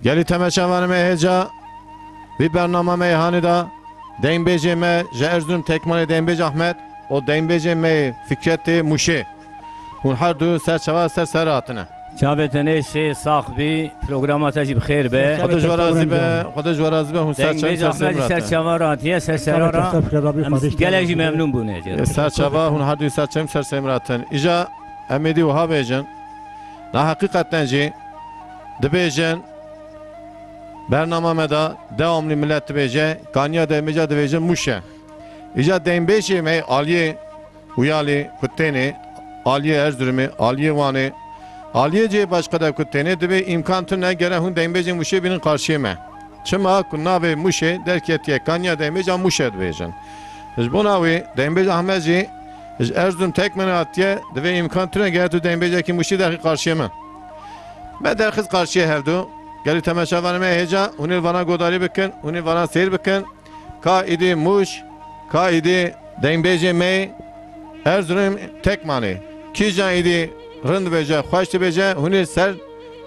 گلی تماشاوان مهجا bir برنامه meyhane da Deynbeci me Erzurum Tekmani Deynbeci Ahmet o Deynbeci me Fikret Muşi hun her du serçava serseratına çabetene şey sahibi programata jib khair be خودش ورازی به hun serçava serçava ratiye serserara geleci memnun bu ne serçava hun her du serçava sersemratın ija emedi ve habejin na hakikaten ji dibejin برنامه دا devamlı millet bece kanya demece bece muşe ija Deynbeci me aliye uyali kutteni aliye Erzurum'u aliye vani aliye ce başka da kutteni de imkan tüne gere hun Deynbeci muşe binin karşıya me çıma kunna ve muşe derketiye kanya demece muşe debecen buna ve Deynbeci Ahmetci Erzurum Tekmani atiye de imkan tüne gere tu Deynbeci ki muşe derki karşıya me ben derkiz karşıya hevdu گلی تماشاوان مهجا اونی وانا گوداری بکن اونی وانا سیر بکن کایدی موش کایدی Deynbeci می Erzurum Tekmani کیجا ایدی رند بجا خوش بجا اونی سر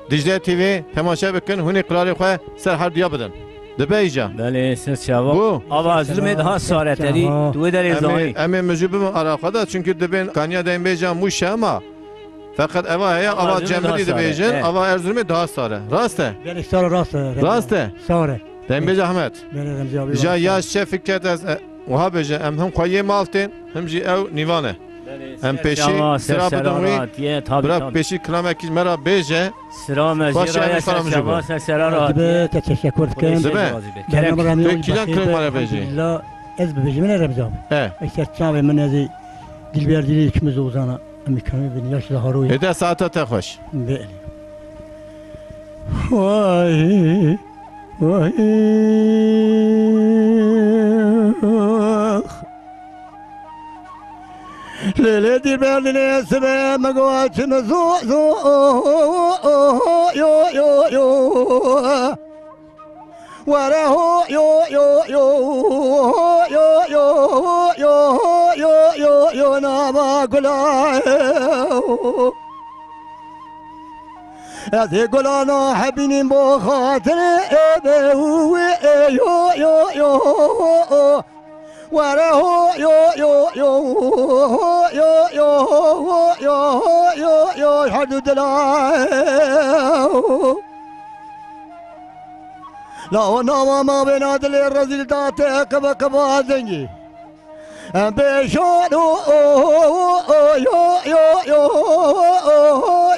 دیجله تیوی تماشا بکن اونی قراری خواه سر هر دیا بدن دبیجا بله سر شباب آوازلم daha سارتری تو در ازایی امی مجبورم آراخدا çünkü dibin kanya Deynbeci موش ama fakat eva ya ava cemri de bejin ava Erzurum'u daha sare. Raste. Ben sare raste. Raste. Sare. Deynbeci Ahmet. Ben Remzi abi. Ja yaş fikret az oha beje hem qaye maltin hem ji ev nivane. Hem peşi sıra budanwi. Bırak peşi klamek mera beje. Sıra mezira serserar. Be teşekkür ederim. Ben kilan kırmara beje. La ez beje men Remzi abi. Ekserçave men ezi dilberdili ikimiz uzana. امکانی به نیاز هاروی. ایده ساعت خوش. بله. وای وای. لیلی دی برلی سبه مگوات مزو زو یو یو یو. وره یو یو یو یو یو یو یو یو یو نما گلای از گلانا حبینیم با خاطر ابه یو یو یو وره یو یو یو یو یو یو یو یو حدو دلای لا ونوى ما بين هذه الرزيل داته كبا كبا زنجي بيشون يو يو يو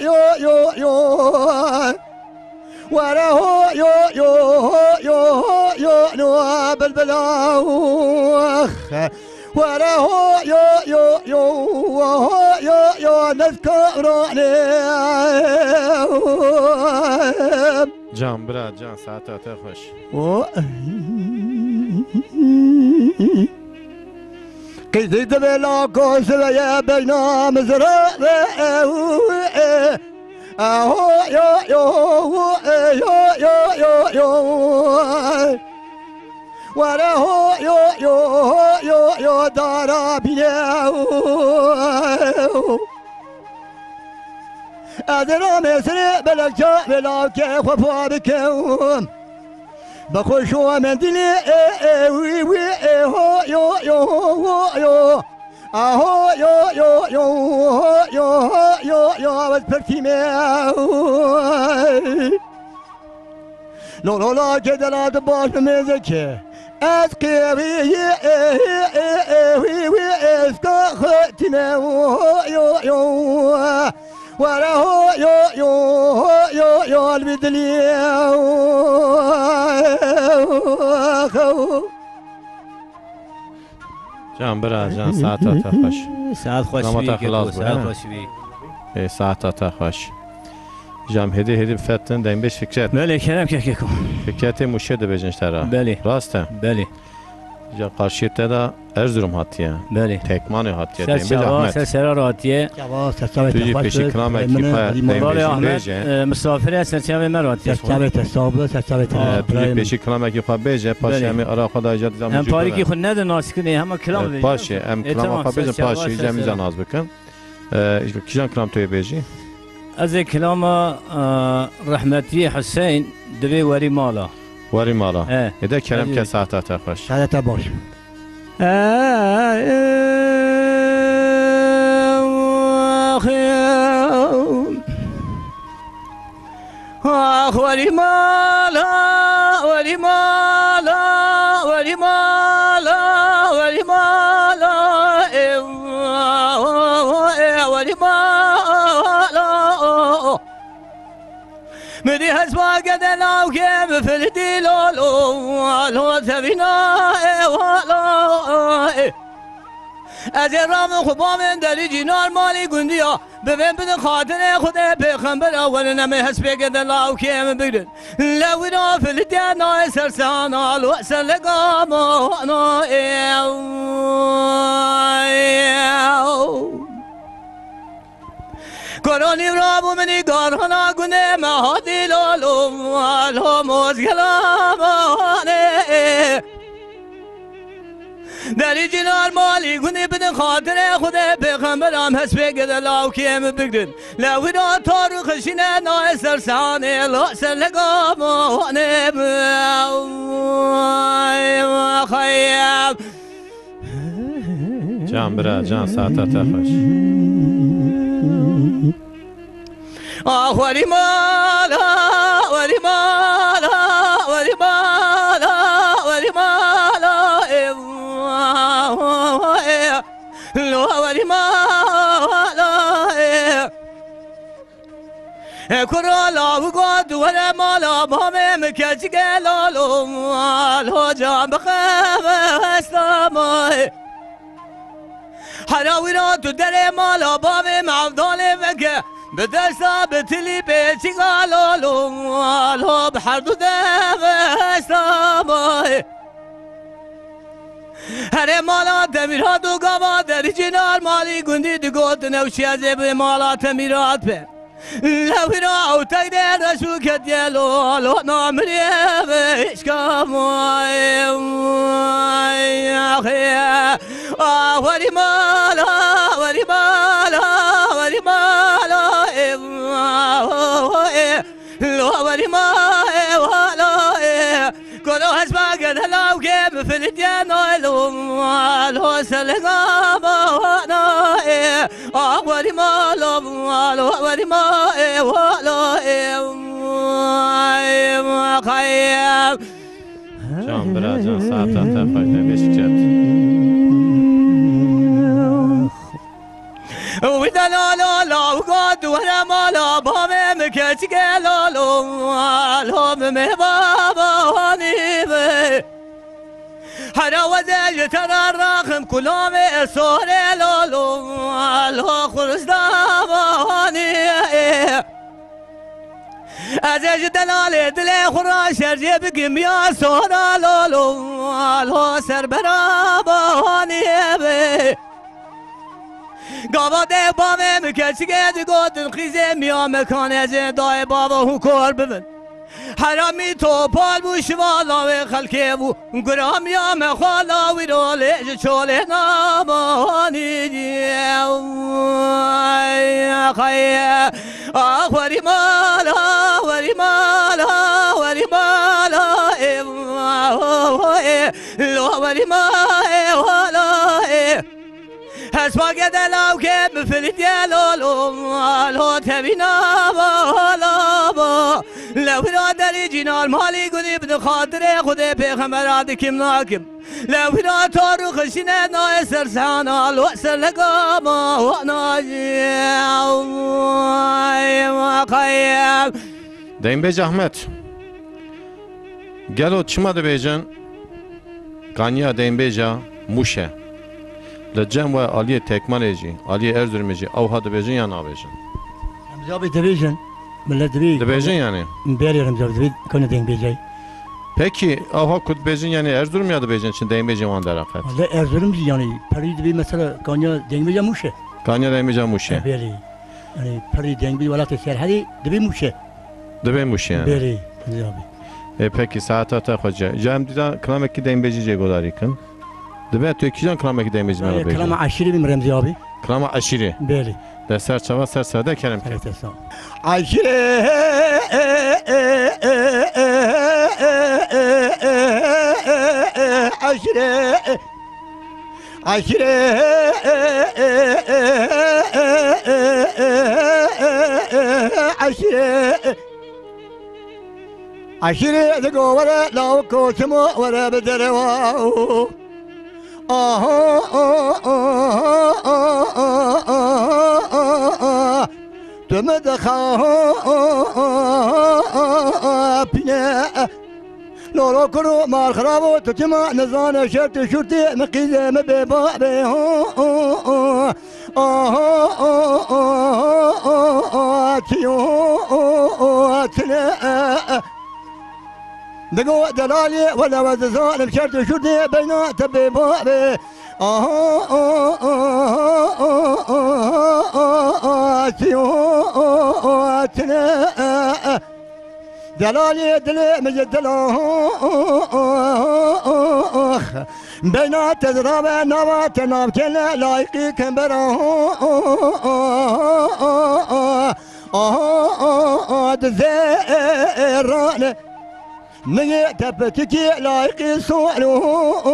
يو يو يو وراه يو يو يو يو نو بالبلاوخ وراه يو يو يو يو يو نذكرني Can bra can saat خوش. قيد بلا كوس يا بينا مزرع يو يو يو يو يو يو ولا يو يو يو يو دارا بيا أدرى مسرع بلجا بلا كيف فاركهم بخشوا من دلي وي وي هو يو يو يو أهو يو يو يو يو يو يو والبرتيمة لو لو لا كده لا تباش مزكي أسقي وي وي وي أسقى ختنا يو يو ولا يو يو يو يو البدلي جان برا جان ساعت خوش. ساعت خوش بی ساعت خوش. جام هدی فتن Deynbeci Fikret. بله کرم که کم. Fikret muşe de bejin tara. بله. Raste. بله. Ya karşıyette da Erzurum hatiye. بله. Tekmani hatiye. Deynbeci Ahmet. سرسرار hatiye. توی پیشی کلام اکیپای Deynbeci بیجه. مسافر سرچاوه مر hatiye. سرچاوه تصابه سرچاوه توی پیشی کلام اکیپای بیجه. پاشه همی آرا خدا ایجاد زمان هم پاری کی خود نده ناس کنی هم کلام پاشه هم کلام اکیپای بیجه پاشه ایجاد میزان ناز بکن. کیجان کلام توی بیجی از کلام رحمتی حسین دوی وری مالا واری مالا ایده کرم که ساعت خوش ساعت باش وری مالا وری مالا وری مالا وری مالا وری مالا مدي هسوا قد لو كيف في الدلول لو تبينا ولا ازرام خوبا من داری جینار مالی گندیا ببین بدن خاطر خود پیغمبر اول نمی هست بگد لو کیم بگدن لوینا فی الدنا سرسانا لو سلگاما کرانی رابو منی گارهانا گنه مهادی لالو لو موزگلامانه داری جنار مالی گنی بدن خاطر خود پیغمبرم هست بگد لو کیم بگدن لوینا تارو خشینه نای سرسانه لو سلگامانه خیام جان برا جان ساعت خوش وری مالا وری مالا وری مالا وری مالا لو وری مالا کرالا و گاد ور مالا بام مکچ گلالو لو جان بخم استمای حراوینا تو در مالا بام معبدال وکه به درسا به تلی پیچی گالالو لو بحر دو دستامای هر مالا تمیرات و گاوا در جنار مالی گندی دگوت نوشی از به مالا تمیرات به لوینا او تگده رشو کدیلو لو نامری اشکامای وری مالا وری مالا وری مالا لو وری مالا كلو هسبا قد هلاو كيف في الديانا لو سلقاما وانا وري مالا وري ما ولا خيام جان برا جان ساعت خوش نمیشکت ويدا لا لا لا وقاد وانا مالا بامي مكاتك لا لا لا مهبابا واني بي حنا وزاج ترى الراخم كلهم صور لا لا لا خرج داباني ازاج دلالي دلي خراش جيب قميا صور لا لا لا سر براباني بي گاواده بامه مکچگه دگودن خیزه میا مکانه زندای بابا هو کار ببن حرامی تو پال بو شوالا و خلکه بو گرام یا مخوالا و روله چوله نامانی خیه وری مالا وری مالا وری مالا لو وری مالا هسوا قد لو كيف في الديالو لو تبينا ولا لو نادر جنال مالي قولي بدن خاطر خودي بيغمرات كم ناكم لو نا تارو خشينا ناي سرسانا لو سلقاما وناجي وقيم دين بيج احمد گلو چما ده بیجن کانیا دین بیجا موشه لجم و عالی تکمالجی عالی اردرمجی او ها ده بیجن یا نا بیجن رمزابی تبیجن ملت دبی ده بیجن یعنی بری رمزابی دبی کنه دین بیجای peki او ها کد بیجن یعنی اردرم یا ده بیجن چون دین بیجن وان درقت ولی اردرم یعنی پری دبی مثلا کانیا دین بیجا موشه کانیا دین بیجا موشه بری یعنی پری دین بی ولات سرحدی دبی موشه ده موشه یعنی بری رمزابی peki saat ta xoca jam dida klamek dین بیجی جگوداری کن دبی تو کیجان klamek dین بیجی مال بیجی کلام عشری بیم رمزابی klama aşiri بری دستر چوا سر ساده کرم که عشره عشره عشره عشره عشره دقو ورا لو كوتمو ورا بدرواو تمدخا بنا لورو كرو مال خرابو تجمع نزان شرط شرطي مقيدة مبيبا بيهو تيو دقو دلالي ولا وززان بشرط شرطي بينا تبيبا بي دلالي دلي مجدلوخ بينا تزراب نوات نابتن لايقي كمبرو دزيران نجي تبتكي لايقي صولوخ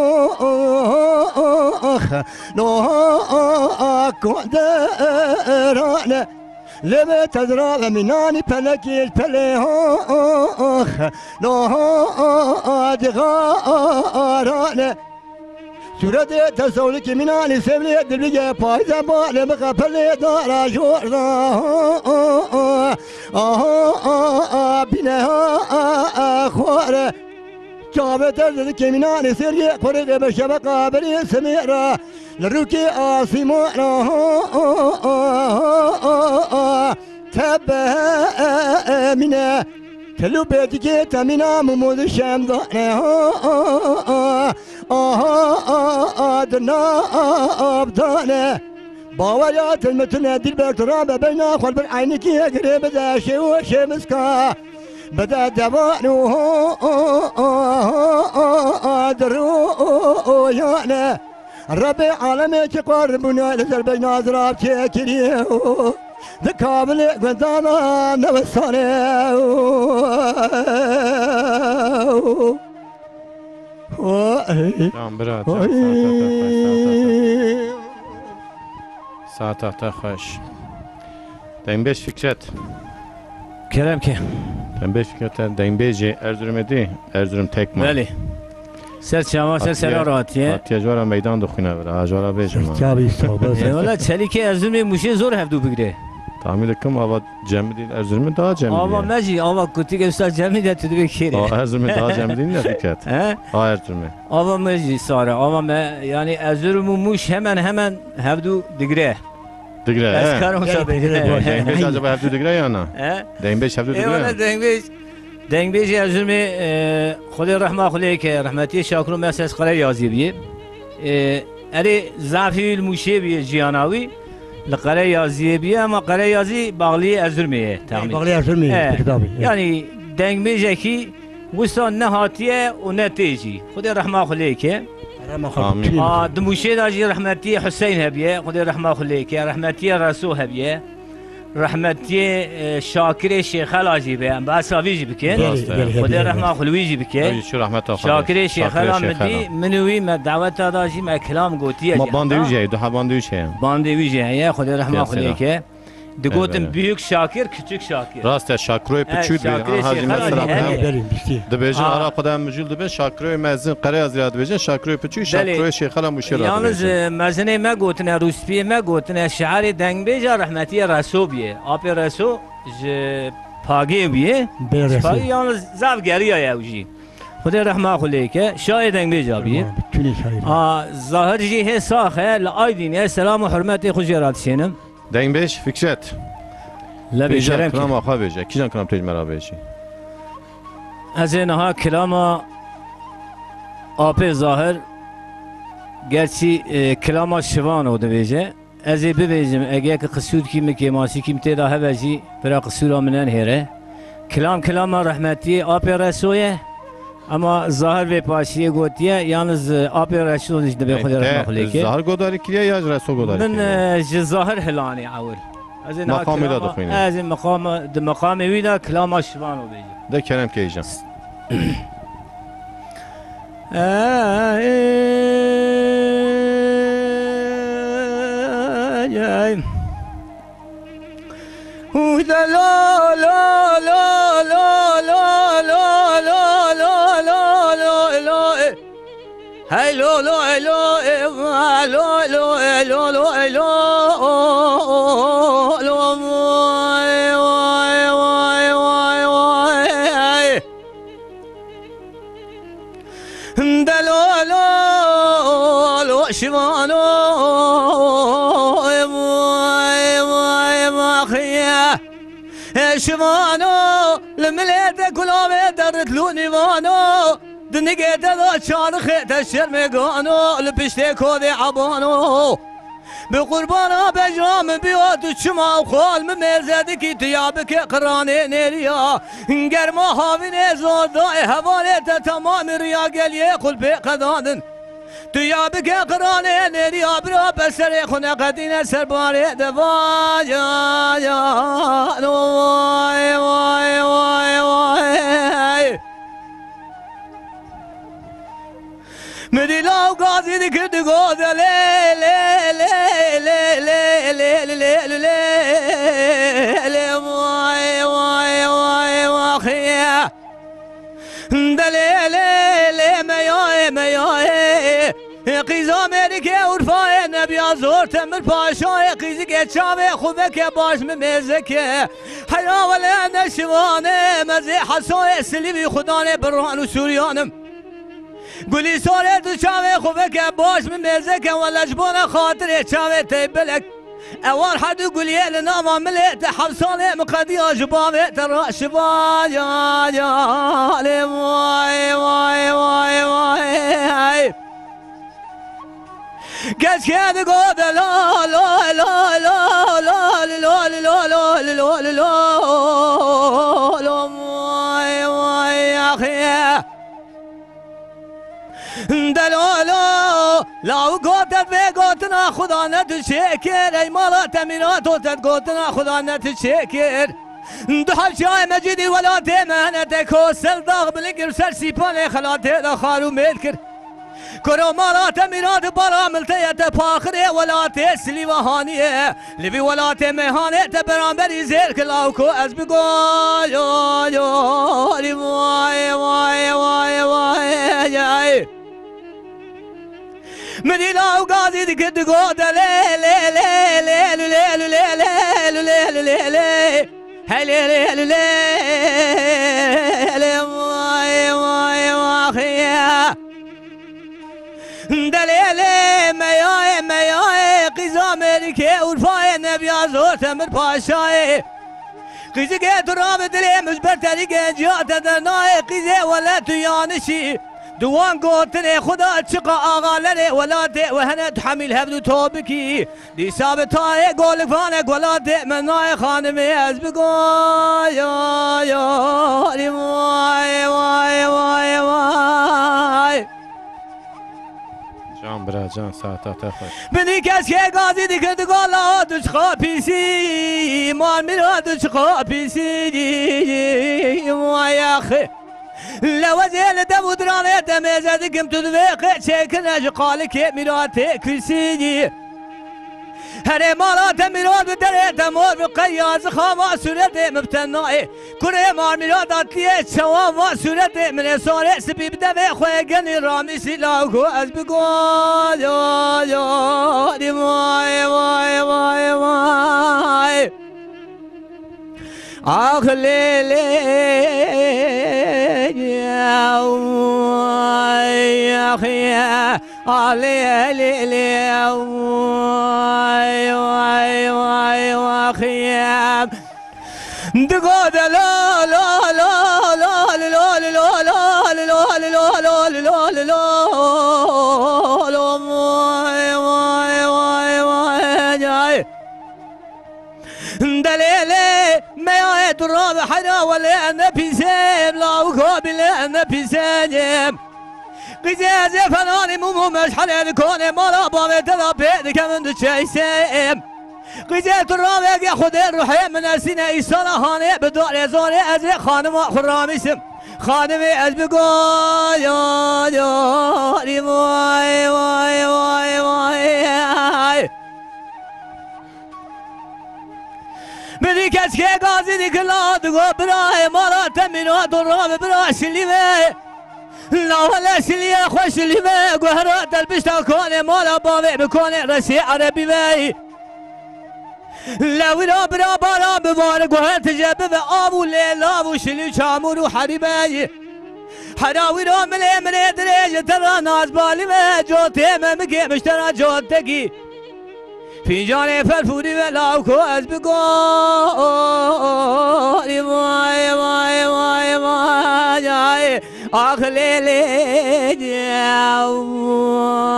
نوخ كودران لما تزرع مناني فلكي الفليهوخ نوخ دغاران سورة تسولك مناني سبلي دلبيجي بايزا بالي بغفلي دارا جورنا بنها خوار جابت الذك مناني سرقي قرق بشبقة بري سميرا لروكي آسيمونا تبه منا تلو بيتكي تمنا ممود الشمدان دنا أبدان باوريات المتنة دل برتراب بينا خلب العينك يقرب ذا شي وشي مسكا بدا دوانو درو يانا ربي عالمي تقربنا لزر بينا زراب تكريو ذكابل قدانا نوسانو جان برات ساعت خوش دنبش فکرت كلام كي دنبش فکرت دنبش ارزرم دی ارزرم تکم بله سر شما سر راتیه تیجوارا میدان دخونه بره اجوارا بیجم كابي صوبه ولا چلی که ارزم موشه زور هفدو بگیره تعمید کم آوا جمع دید ارزرم دا جمع آوا دید مجی آوا کتی که استاد جمعی ده تدو بکیره ارزرم دا جمع دید نه فکرت ارزرم آوا مجی ساره آوا یعنی ارزم موش همان هفدو دیگره دیگره از کارم سابقه دنبش اجابه هفته دیگره یا نه دنبش هفته ایوانا دیگره دنگبیج ارزم خدا رحمه خدا که رحمتی شاکر مساس قرار یازی بیه اری ضعفی الموشه بیه جیاناوی لقرار یازی بیه اما قرار یازی باغلی ارزمیه تقریبا باغلی ارزمی کتابی یعنی دنگبیج کی وستان نهاتیه و نتیجی خدا رحمه خدا که دموشه داجی رحمتی حسین هبیه خدا رحمه خدا که رحمتی رسول هبیه رحمتی شاکر شیخ لاجی به باساویجی بکن خدا رحمه خلویجی بکن شاکر شیخ لامدی منوی ما دعوت داجی ما کلام گوتی ما باندویجی دو باندویجی باندویجی خدا رحمه خدا که دگوتم büyük şakir küçük şakir راست شاکروی پچود به حاجی مثلا دبیجن آرا قدم مجول دبن شاکروی مزن قره از یاد بجن شاکروی پچود شاکروی شیخ لا مشیر یalnız مزنه ما گوتنه روسپی ما گوتنه شعر دنگ بیجا رحمتی رسوبیه آپ رسو ج پاگی بیه پاگی یalnız زاف گریه یوجی خدا رحمه خلی که شاید دنگ بیجا بیه ظاهر جی ہے ساخه لایدین سلام و حرمت خوشیرات شینم دنبش فکرت لا بيجرم كلام اخا بيجي كيجان كلام تيج مرا بيجي ازينها كلام آپ ظاهر گرچی کلام شوان او دویجه از ببیجم اگه که قصود کی مکی ماسی کی متدا هبجی برا قصور منن هره کلام رحمتی آپ رسوله اما ظاهر به پاشیه گوتیه یalnız آپ رسول نش دبی خدا رحمه خلی که ظاهر گوداری کیه یا رسول گوداری من ظاهر هلانی اول مقامی دا دخوینه از این مقام ویدا کلام شوانو بیجه ده کرم که ایجا لا لا لا لا لا لا لا لا لا لا لا لا هاي لا لا لا لا لا لا لا لا شوانو شوانو لمليت كلامي درت لوني وانو دنيقيت ذا شارخ تشرمقانو لبشتي كودي عبانو بقربانا بجرام بيوت شما وخال مميزدك تيابك قراني نيريا قرما هاويني زوداي هوالي تمام ريا قال يقول بقضان تيابك قراني نيريا برا بسري خنا قدين سرباري دفا يا واي واي واي واي مدي لو قاضي ذكرت قوذ لي لي لي لي لي لي لي لي واي واي واي واخيا دليلي لي مياي مياي قیز امریکه اروپای نبی آزور تمر پاشای قیزی که چاوه خوبه که باش ممیزه که حیا ولی نشوانه مزی حسای سلیبی خدانه بران و سوریانم گلی ساله دو چاوه خوبه که باش ممیزه که ولجبان خاطر چاوه تیبلک اوار حدو گلیه لناما ملیت حفصانه مقدی آجباوه تراشبا یا لی وای وای وای وای قد كان قود لا لا لا لا لا لا لا لا لا لا لا واي واي يا اخي دلالو لو قوتت بقوتنا خدا نتشكر اي مالا تمينات وتت قوتنا خدا نتشكر دحل شاي مجدي ولا تمهنتك وسل ضاغ بالقر سر سيباني خلاتي دخالو ملكر كرو مالات ميراد برا ملتيت فاخري ولا تسلي وهانيه لبي ولا تمهانه تبرامبري زير كلاوكو از بقول يا واي واي واي واي مني لا قاضي دك دقود لي لي لي لي لي لي لي لي لي لي هلي لي لي لي واي واي واخيا دليلي مياي مياي قيز امريكي اروپای نبي آزور تمر پاشای قيزي که تراب دلي مجبر تريق جات درناي قيزي ولا تيانشي دوان قوتني خدا تشقى آغالري ولا تي وهنت حميل هبدو توبكي دي سابتاي قولك فانك ولا تي مناي خانمي از بقول يا واي واي واي واي جان برا جان ساعتا تخوش بني كاسكي قاضي دي كنت قول لا تشقى بيسي مان ميرا تشقى بيسي يا اخي لو زين دم درانه تميزه دقم تدفيق شكل قالك ميراتي كرسي هري مالات ميرات بدريت مور بقياز خاما سورتي مبتنائي كوري مار ميرات اتليه شوام سورتي من صار سبيب دمي خوغني رامي سلاغو از بقول يا واي واي واي واي اخ ليلي يا واي اخي علي ليلي واي واي واي واخي دقود لا لا لا لا لا لا لا لا لا لا لا لا واي واي واي واي دليلي ما يتراب حدا ولا انا بيسام لا وقابل انا بيسام قزاز فناني مو مشحل الكون ما لا بابي تلا بيدك من تشيسام قجت الرابع يا خود الروحي من السنة إيصال هاني بدور زوني أزرق خانم خراميسم خانمي أزبقول يا واي واي واي واي بدي كسكي قازي دي كلا دقو براي مرا تمنو درام برا شليمي لا ولا شلي خوش شليمي قهرات البشتا كوني مالا بامي بكوني رسي عربي بي لا ولا برا برا ببارك وهل تجيب بأبو ليلا وشلي شامور وحريبي حراوي رو ملي دريج ترى ناس بالي ما جوتي ما مكي مشترى جوتكي في جاني فالفوري ولاوكو أزبقولي واي واي واي واي أخلي لي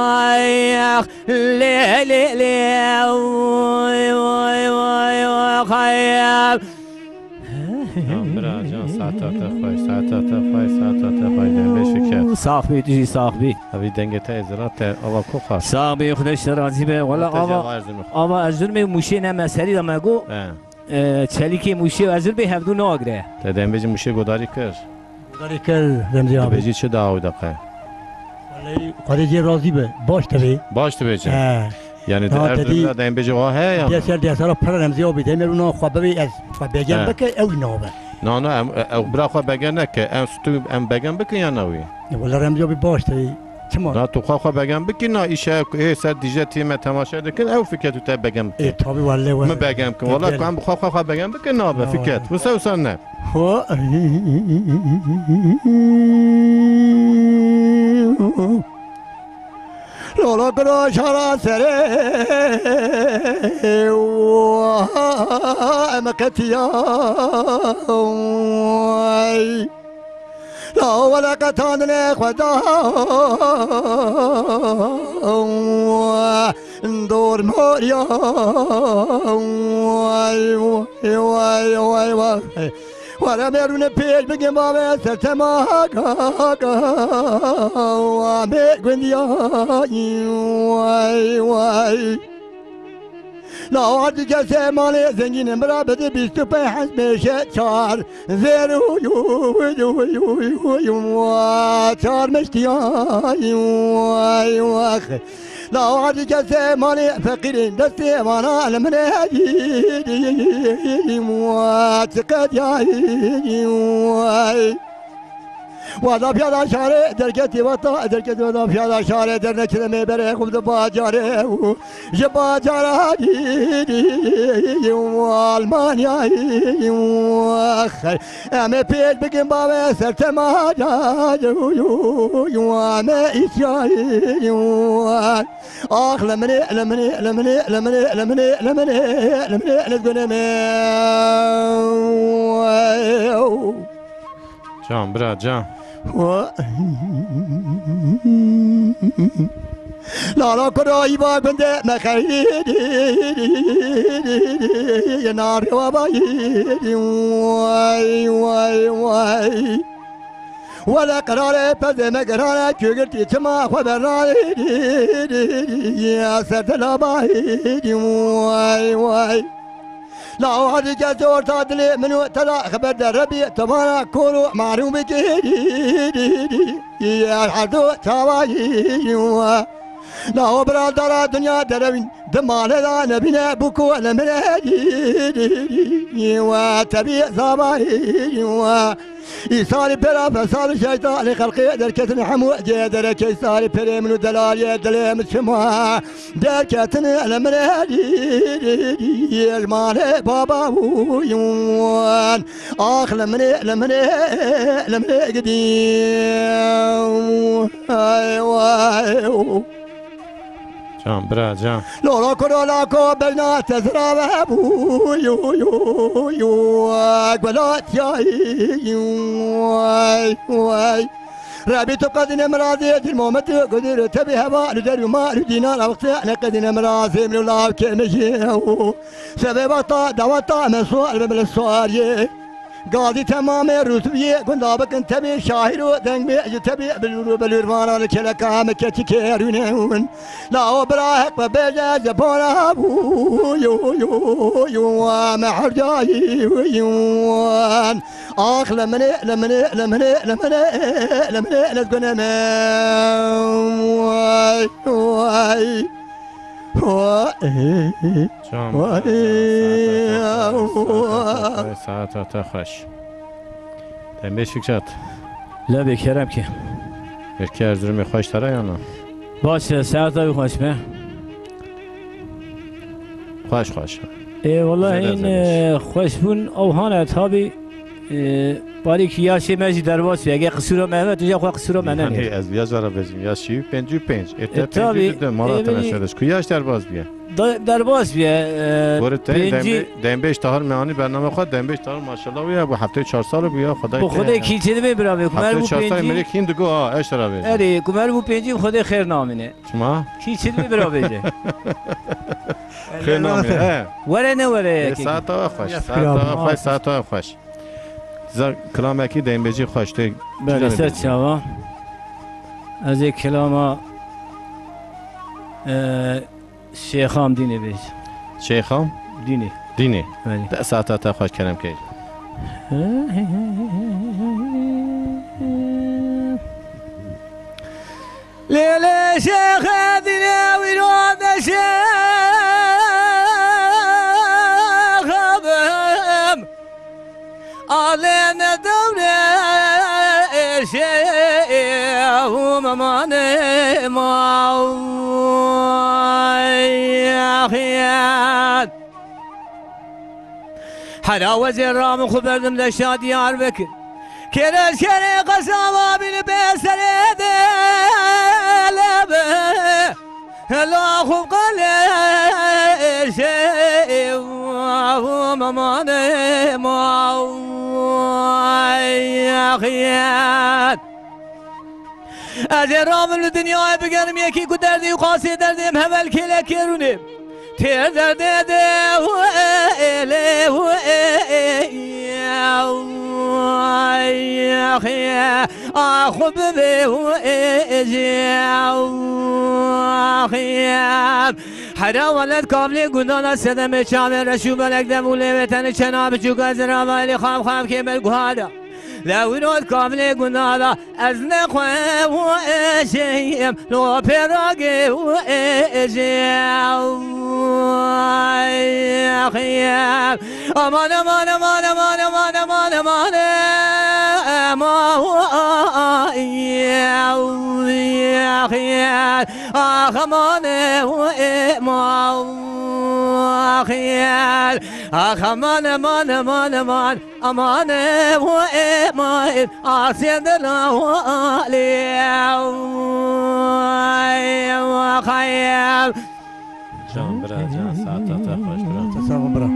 واي لي لي لي واي واي واي واي خيال برا جان ساعتات خوش دنبه شکر صاحبي تجي صاحبي اوی دنگه تا ازرات آوا کو خواست صاحبي خدش راضي به ولا آوا ازر می موشي نه مسری ما گو چلیکی موشی ازر به هفدو ناگره تا دنبه جی موشه گداری کر داری کر رمزی آبی بجی چه دعوی دقیقه ولی قریجی راضی به باش تبی باش تو بجی یعنی در اردو دنبه جی واه یا دیسر پر رمزی آبی دیمه رو نا خوابه از بگم بکه او نابه نه او برا خواه بگن نکه ام بگن بکن یا نوی ولی رمزی آبی باش تبی نه تو خواه بگم بکن نه ایشه ای سر دیجه تیم تماشا دکن او فکر تو تا بگم ای تابی ولی ما بگم کن ولی کام خواه بگم بکن نه به فکر وسه نه لولا کرا شارا سره مکتیا لا ولا قطان خدا دور موريا واي واي واي واي ولا ميرون بيج بجم بابا سرتما وامي غنديا واي واي لا عاد جالسة مالي زنجين مرابط بيستوبي حسب شار زيرو يو يو يو يو يو شار مشتيا واي واخ لا عاد جالسة مالي فقيرين دستي وانا المنهجي واتقد يا واي وضع پیاده شاره درکتی وطا درکتی وضع پیاده شاره در نکده میبره خوب باجاره جباجاره و آلمانیایی و خیر همه پیش بگیم بابا سرت ماجای و همه ایشایی و آخ لمنی لمنی لمنی لمنی لمنی لمنی لمنی نزگونه می جان برا جان لالا کرایی با گنده مخیری یه نار وابایی وای وای وای ولا قرار پس مقرار چگرتی چما خبرناری یا سرد لابایی وای وای لا عاد جزور تادلي منو ترى خبر دربي تمارا كورو معلوم جديد يا الحدو تواي لا برادر الدنيا دربين دمال لا نبينا بكو لمنهجي وتبي صباي يصار برا فصار شيطان خلقي دركتن حمو جدر كيصار بري منو دلال دلم شما دركتن المنهجي المال بابا ويوان اخ لمني قديم ايوه جان برا جان لولا كورولا كو بينا تزرع بو يو يو يو قبلات ياي واي واي ربي تقدن مرازي المومت قدر تبي هوا لدر ما ردينا الوقت انا قدن مرازي من الله كمشي سبب طا دواطا من سؤال من السؤال قاضي تمام رتبية قندابك انت بي شاهر ودنگ بي تبي بلورو بلوروانا لكلك عامك تكيرونون لا وبراهق ببيجا جبونا يو يو يو محر جاي ويوان آخ لمني لسقنا واي واي ساعت خوش دنبش فکرت لا بكرم که یکی ارزرمی خوش تره یا نه؟ باشه ساعت خوش به خوش والله این خوشبون اوهانه تابی باریک یاشی مجی درواسی اگه قصور محمد تو جا خو قصور منه نه از بیا جارا بزیم یا 55 اتفاقی ده مارات نشدش کیاش درواز بیا درواز بیا برای دنبش تا حال میانی برنامه خود دنبش تا حال ماشاءالله بیا با هفته 4 سال بیا خدای با خدای کی چه می برام کمر بو 4 سال میری کین دگو اشترا بیا اری کمر بو 5 خدای خیر نامینه شما کی چه می برام بده خیر نامینه وره نه وره ساعت خوش زار کلام کی دنبجی خوشته بله ست شوا از یک کلام شیخام دینه بیش شیخام دینه بله ساعت خوش کردم که لیلی شیخ دینه ویران شیخم آلین دوره شیخم مانه ماویخیت حدا وزیر رام خوب بردم لشا دیار بکر کرش کری قسم آبین بیسر دلبه لا خوب قلش ممانه ماویخیت از رام الدنیا بگرم یکی کو دردی و قاسی دردیم هول کله کرونیم تیر درده ده و ایله و ایخیه آخو ببه و ایخیه حدا ولد کاملی گندانا سدم چامه رشو ملک دموله وطن چناب چوکا زراوالی خام که ملگوهادا لونود کاملی گندانا از نخواه و ایشیم لو پیراگه و ایشیم امان امان امان امان امان امان امان امان امان امان امان امان امان و امان آسید لوالی و خیل جان برا جان ساعت خوش برا تساهم برا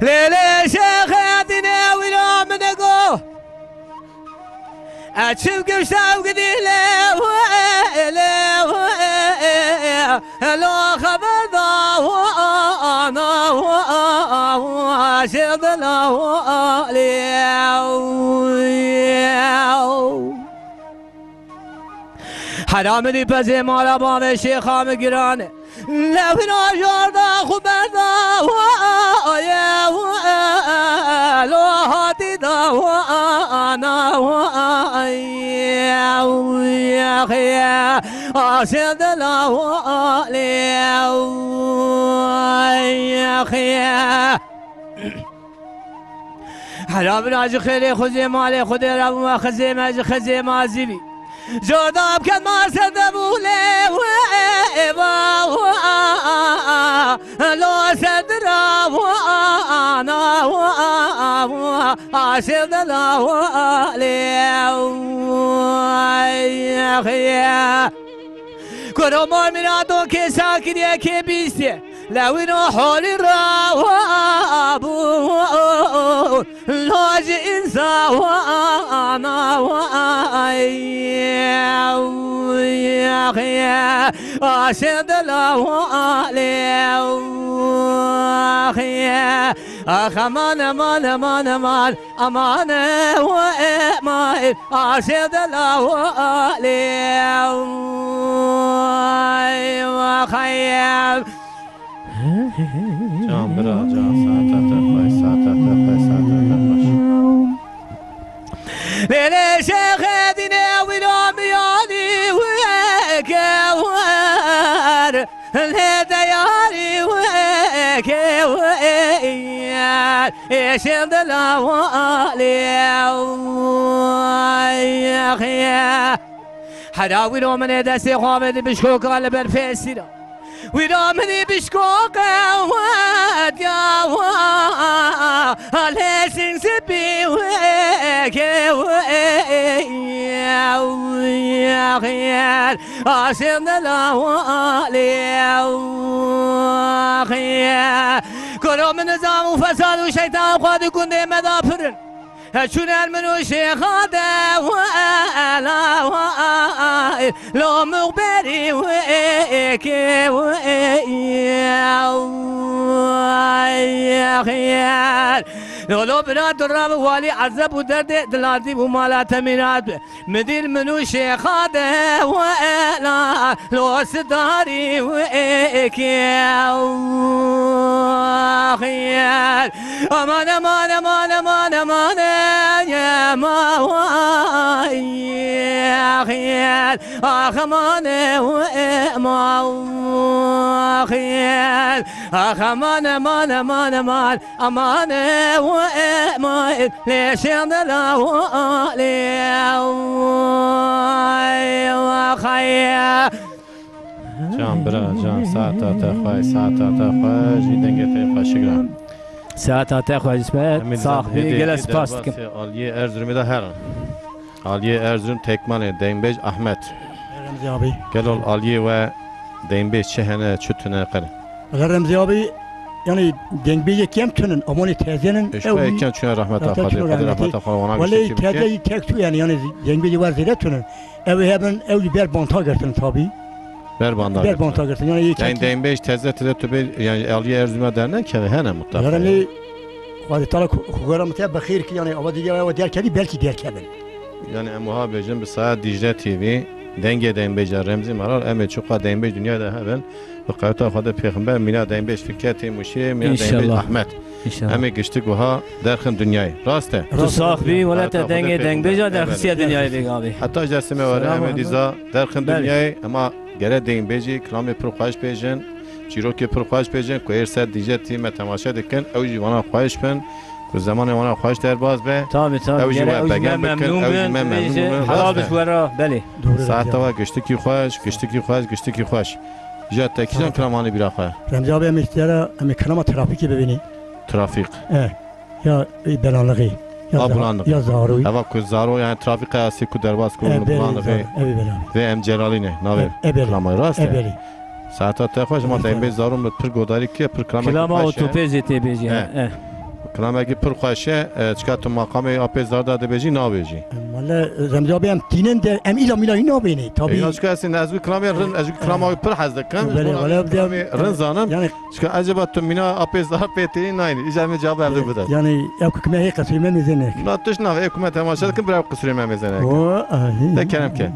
لیلی شیخ دینه ویلا منگو اتشم گشتم قدیله و لو خبر دا و انا و عاشق لوالی حرام دی پزی مالا بام شیخام گرانه لفن آجار دا خوبر دا و آیه و لو هاتی دا و آنا و آیه و یخیه آسید لوالی و یخیه حرام راج خیلی خوزی مالی خودی رب و خزی مج خزی مازیبی جرداب کن ما سدبوله و ایوا و لو سدرا و آنا و عاشق لوالی و یخیه کرو مؤمناتو که ساکریه که بیسته لوینو حالی را و ابو لاج انسا و انا و یخیه عاشق لوالی و آخ امان امان امان امان امان و امان عاشق دلالی و خیام جان برا جان ساعت خوش ساعت خوش لیلی شیخ دینه ویرامیانی و کهوار الهدیاری و كوير يشد الأوالي يا خيا حراوي لو من دسي خامد بشكوك على برفيسينا ورامني بشكوك واد يا الهسين سبي يا خيال عشان الأوالي يا خيال كلهم من نظام وفساد وشيطان قاد يكون مدافرن شون المنو شيخ هذا ولا لو مغبري يا خيال لو براد الراب والي عذب ودرد دلادي ومالا تمينات مدير منو شيخ هذا ولا لو صداري خيال امان امان امان امان امان يا ما يا خيال اخ امان وما خيال اخ امان امان امان امان امان وما ليش يضل خيال جان برا جان ساعت خوش جیدنگه خوش شکرم ساعات خوش اسمت صاحبي جلس باستكم عالیه ارزرومی ده هران عالیه ارزروم تکمان دینبیج احمد رمزي أبي گلال عالیه و دینبیج چهنه چوتونه قره غير رمزي أبي يعني دين بيجي كم تنن أموني تازنن اشکای کن چون رحمت خدا رحمت خدا وانا ولی تازه تکتو يعني دين بيجي وزيرة تنن أو هبن أو بير بانتا قرتن تابي بر باندار بير بانتا قرتن يعني yani دینبیج تازه تده تو bir yani عالیه ارزروم درنه که هنه مطلق غير اللي وادي طلع غير متى بخير كي يعني أودي جوا وديار كذي بلكي ديار كذا yani emuha bejim bir saat Dicle TV denge dینبیج رمزی مرال امید چوقا دینبیج دنیا ده هبن و قایتا خدا پیغمبر مینا دینبیج فکرتی موشی مینا دینبیج احمد همه گشتگو ها درخن دنیای راسته تو صاحبي ولا تدنگ دنگ بجا در خصية دنیای دیگه آبی حتی جسمه واره همه دیزا درخن دنیای اما گره دینبیجی کلامی پر خواهش بیجن چیروکی پر خواهش بیجن که ارسال دیجه تیم تماشا دکن او جوانا خواهش بن که زمان وانا خواهش در باز به تابی اوجی بگم بکن اوجی ممنون حلال بش ورا بله ساعت تا گشتکی خواهش گشتکی خواهش جا تکیجان کلامانی بیرا خواه رمزي أبي مستيرة أمي كلام ترافيكي ببيني ترافیق يا بلانلغي بلانلغی. يا زاروي هوا که زارو یعنی ترافیق هستی که درباز کنون بلانلغی أبي بلان و ام جلالینه ناوی کلامای راسته أبي ساعت تا خوش ما دینبیج زارو پر گوداری که پر کلامی كلام اوتوبيزي تي بيجي کلامی که پر خواهشه چکا تو مقام آپی زار داده بیجی نا بیجی والله رمزي أبي أم تينن ده أم إلا ميلا إنا بيني طبي اینا چکا هستی نزوی کلامی رن از کلامی پر حزده کن ولا بدي رن زانم يعني چکا عجبا تو مینا آپی زار پیتی ناینی ایجا می جواب ارده بده يعني أكو كم هي قصير من ميزانك لا توش ناف حکومت تماشا کن برای قصری ما میزنه ده کلام که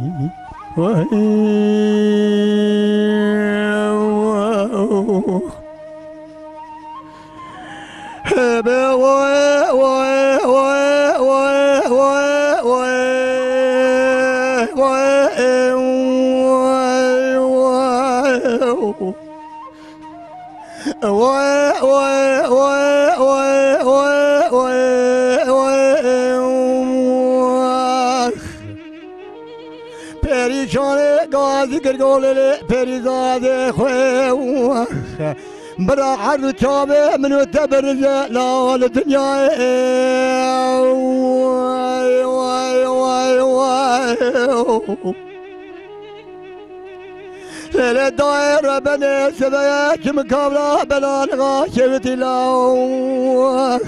پریشان گازی گرگوله پریزاده خواه برا عرض تابع منو تبرز لا الدنيا واي واي واي واي الدائرة بني سبايا كم كابرا بلا لغا شفتي لا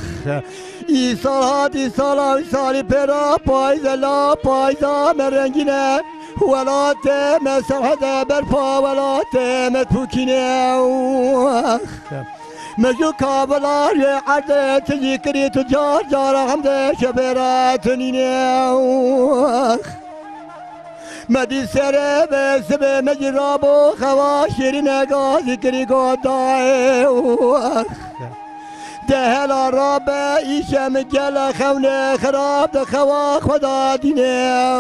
إيصالات إيصالي برا بايزا لا بايزا مرنجنا ولا تم سرحدة برفا ولا تم تفكينا مجو کابلار یه عرضه تذکری تجار جارا همده شبراتنینه مدی سره به سبه مجی رابو خوا شیرین گازی کری گودای دهلا رابه ایشم گل خونه خراب ده خوا خدا دینه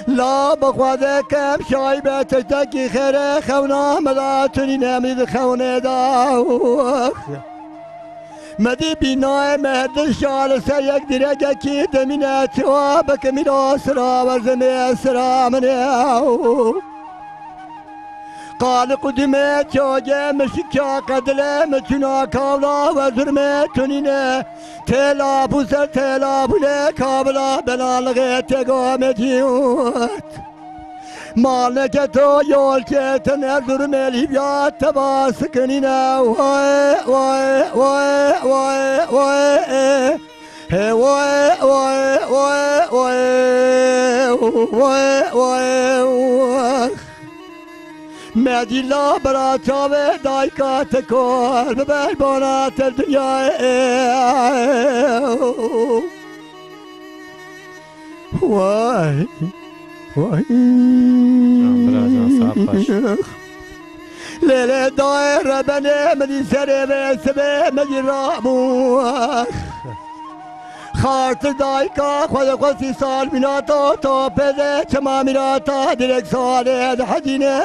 لا بخواده کم شایبه تشتکی خیره خونا ملاتونی نمید خونه دا مدی بینای مهد شال سر یک دیرگه کی دمینه چوا بکمین آسرا و زمین سرا منه قال قدمه چاگه مشکا قدله مچنا کاولا و زرمه تونینه تلا بوسر تلا بوله کابلا بلالغه تگامه جیوت مالک تو یول که تنر زرمه لیبیات تباس کنینه وای وای وای وای وای وای وای وای وای وای مدیلا برا چاوه دایکات کار ببر بانات دنیا وای وای لیله دایر بنه مدی سره به سبه مدی رامو خارت دایکا خود خوصی سال میناتا تا پده چما میناتا دیرک ساله ده حجینه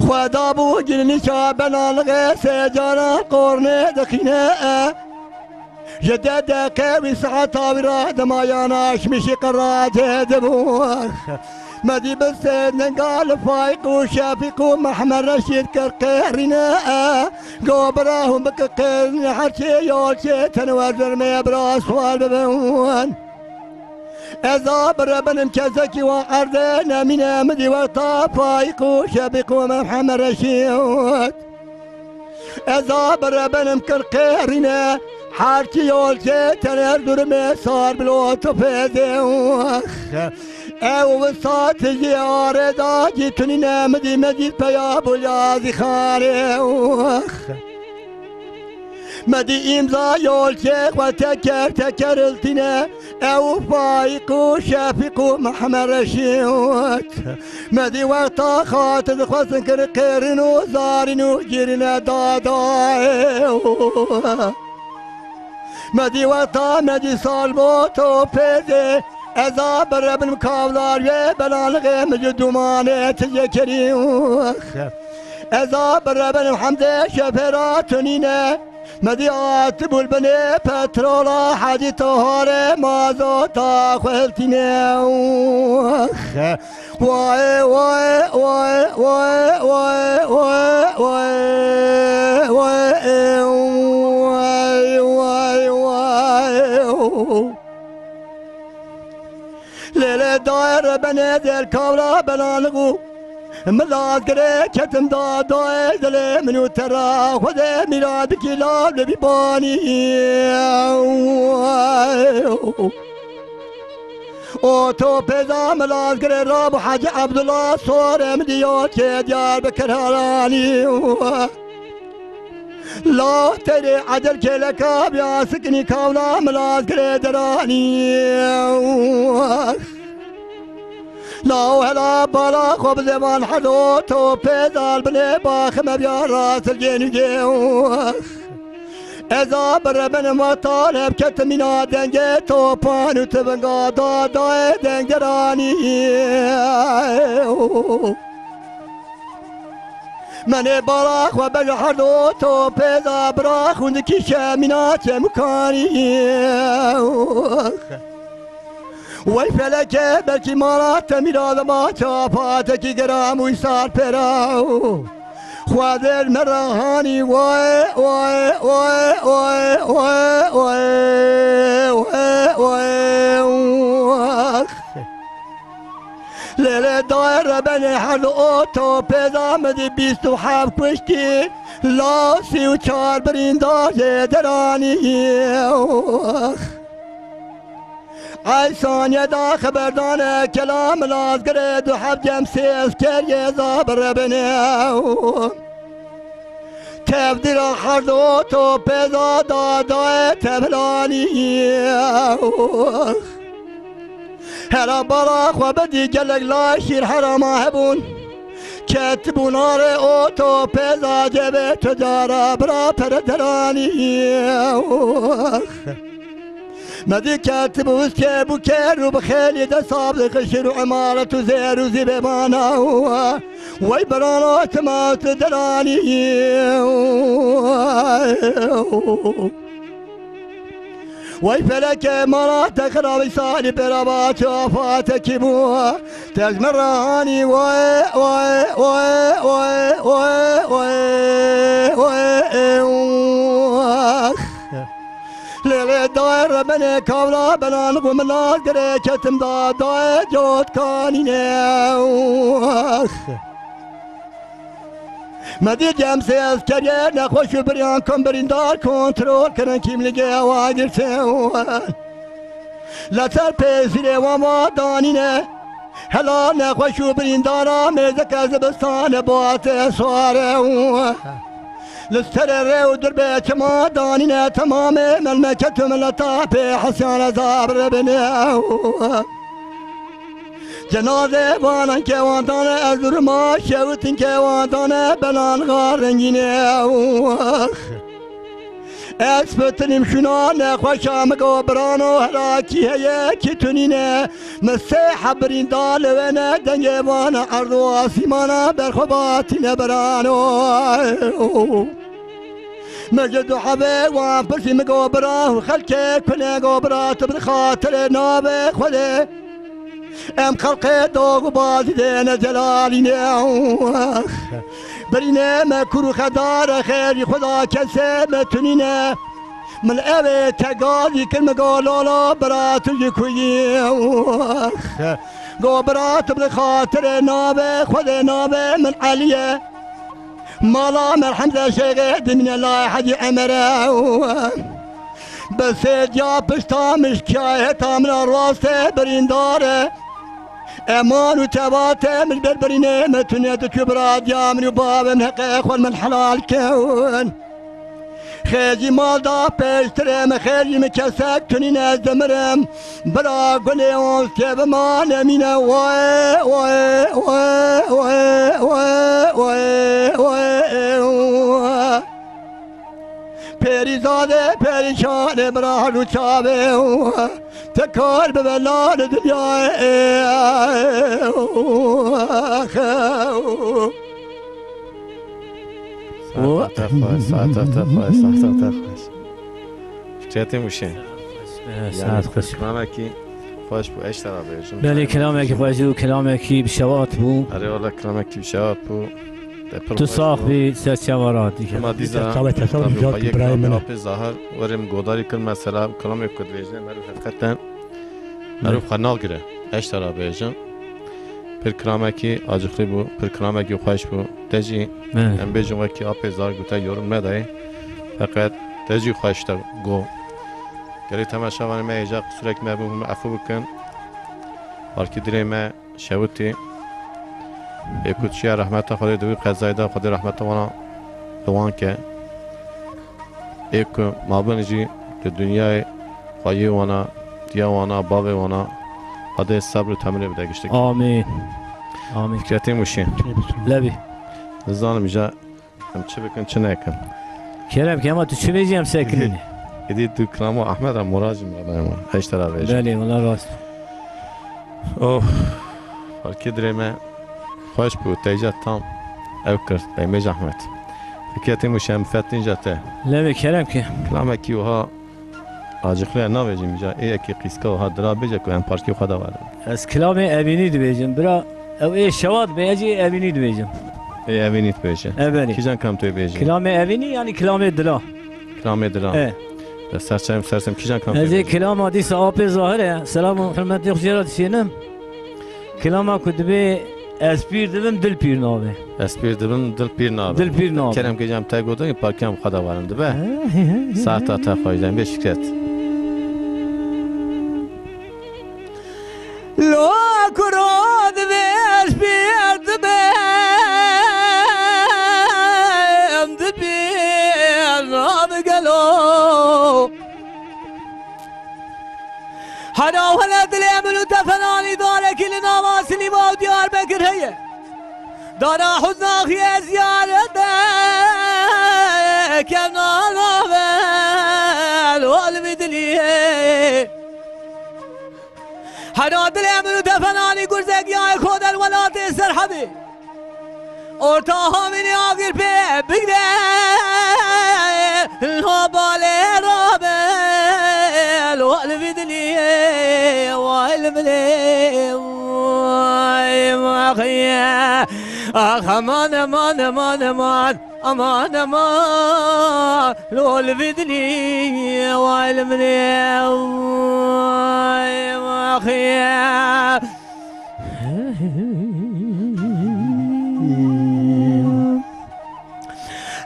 خدا بو گرنی شا بنالغه سجانا قرنه دخینه جده دقه وی ساعتا ویرا دمایاناش میشی قراجه دبور مدي بس نقال فايق وشافق ومحمد رشيد كرقيرنا قبراهم بكقيرنا حرشي يولشي تنوزر ما براس والببون إذا بربن مكزكي وعردنا من مدي وطا فايق وشافق ومحمد رشيد إذا بربن مكرقيرنا حرشي يولشي تنوزر ما صار بالوطو فيدي او وسط زیاره دا جیتونی نمدی مدید پیا بولیازی خاره مدی امضا یولچه و تکر التینه او فایق و شفیق و محمد رشید مدی وقتا خاطر خواستن کر قیرن و زارن و گیرن دادای مدی وقتا مدی سال با تو پیده ازا بربن مکاولار یه بلالغه مجد دومانه تذکری ازا بربن حمده شفراتونینه مدیات بلبنه پترولا حدی طهاره مازوتا خلتینه وای وای وای وای وای وای وای وای وای وای لیله دایر بنه دل کاولا بلالغو ملاز گره کتم دادای دل منو ترا خود میراد کلاب لبی بانی او تو پیدا ملاز گره راب حاج عبدالله سورم دیو که دیار بکرهرانی لا تري عدل كلكاب يا سكني كولا ملاز دراني لا هلا بالا خب زمان حدو تو بيدال بني باخ مبيا راس الجنجي إذا بربن ما طالب كتمنا دنجي تو بانو تبنغا دا دنجراني من براخ و بجحر و تو پیدا براخ و نکیشه منات مکانی وی فلکه بلکی مارات میراد ما چاپات کی گرام و سال پراو خوادر مراهانی وای وای وای وای وای وای وای لیله دایر بنی حل اوتو پیدا مدی 27 کشتی لا 34 برینداز درانی ای ثانیه دا خبردانه کلام لازگره دو حب جمسیز کریه زابر بنیو تبدیل خردو تو پیدا دادای تبلانی هلا برا خوابدی گلگ لاشیر حراما هبون کتبون آره او تو پیدا جبه تجارا برا پردرانی مدی کتبوز که بو کرو بخیلی ده صابق شروع عمارت و زیر و زیب مانا وی برانا تمات درانی وی فلک مرات خرابی سالی برابات وفاتك بو تجمراني وي وي وي وي وي وي وي ليلة داير بني كولا بنان ومنال قري كتم دا داير جوت كاني ناوخ مدي جمسي از كرير نخوش بريان كم بريندار كنترول كرن كيم لقيا واقر سوان لا تر بيسيري وما دانينه هلا نخوش بريندارا ميزك زبستان بوات سواره لستر رو در بیت ما دانینه تمام مملکت ملتا حسیان زابر بنیو جنازه وانان که وانتانه از ما شوتین که وانتانه بلان غارنگینه اسبتنیم شنا نخوشم گبرانو هلاکی هیه کی تونینه مسیح برین دالوینه دنگ وانا عرض و آسیمانا برخوباتی نبرانو مجد و حبه وان پرسی مگبران خلکه کنه گبرات بخاطر نابه خوده ام خلق دوغ بازی دینه جلالینه برینه مکرو خدار خیری خدا کسه متونینه من اوه تقاضی کلمه گلالا برات جکویی گو برات بخاطر نابه خود نابه من علیه مالا من حمزه شیغ من الله حجی امره بس جا پشتامش کیه تامن راسته برینداره امان و تباته من بربرینه متونه تو کبرا جامن و بابم حقه خول من حلال کون خیجی مال دا پیشترم خیجی مکسک تونین از دمرم برا گلی اون سیب ما نمینه وای وای وای وای وای وای پریزاده پریشان برا رو چاوه تکار به بلان دنیا ساعت چطور میشه؟ ساعت خوش کلامکی خوش بو اشترا بیشم بله کلامکی خوش و کلامکی بشوات بو آره والا کلامکی بشوات بو تو صاحبی سچوارات دیگه ما دیزا تصور جات برای من ظاهر ورم گوداری کل مثلا کلام کد ویژن مرو حقیقتا مرو خنال گره اشترا بیشم پر کلامکی آجخلی بو پر کلامکی خوش بو تجی ام بیجم که آپ زار گوتا یورم ندای فقط تجی خوش تا گو گری تماشا وان ما ایجا قصرک ما بو عفو بکن بلکه دری ما شوتی یکوتشی رحمت خدا دوی قزایدا خدا رحمت وانا دوان که یک مابنجی در دنیای خواهی وانا دیا وانا باغ وانا خدا صبر و تمرین بده گشته آمین آمین فکرتی موشین لبی نزانم ایجا هم چه بکن چه نکن کرم که اما تو چه بیجی هم سکنینی ایدی دو کلامو احمد هم مراجم بده ما اشترا بیجی بله والله راست اوه بلکه دری ما خوش بود تیجا تام او کرد بیمیج احمد فکرتی موشیم فتین جاته لبی کرم که کلامه کی وها آجخله ناویجیم اینجا ایکی قیسکا وها درا بیجه که هم پارکی خدا وارد از کلام اوینی دو بیجم برا او ای شواد بیجی اوینی دو بیجم ای اوینیت بیجه اوینی کی جان کم توی بیجه کلام اوینی یعنی کلام دلا کلام دلان سرسم کی جان کم توی از بیجه کلام حدیث آب ظاهره سلام و حرمت خجرات شینم کلام کتبه از پیر دبم دل پیر نابه اسپیر دبن دل پیر نابه دل پیر نابه کرم که جام تا گودن پارکی هم خدا وارد به ساعت تا خواهیدن به شکرت لو کرد بیش بیرد بیم دبیر نام گلو هدا ولد الامل تفناني دارك لنواسني مو ديار بكر هي دارا حزناخي زيارتك يا نال والمدلي هدا الامل تفناني قرزك يا خود الولاد سرحبي ortağı beni ağır be bigde الهبالي رابل والبدلي والملي وخيا امان امان امان امان امان امان والبدلي والملي وخيا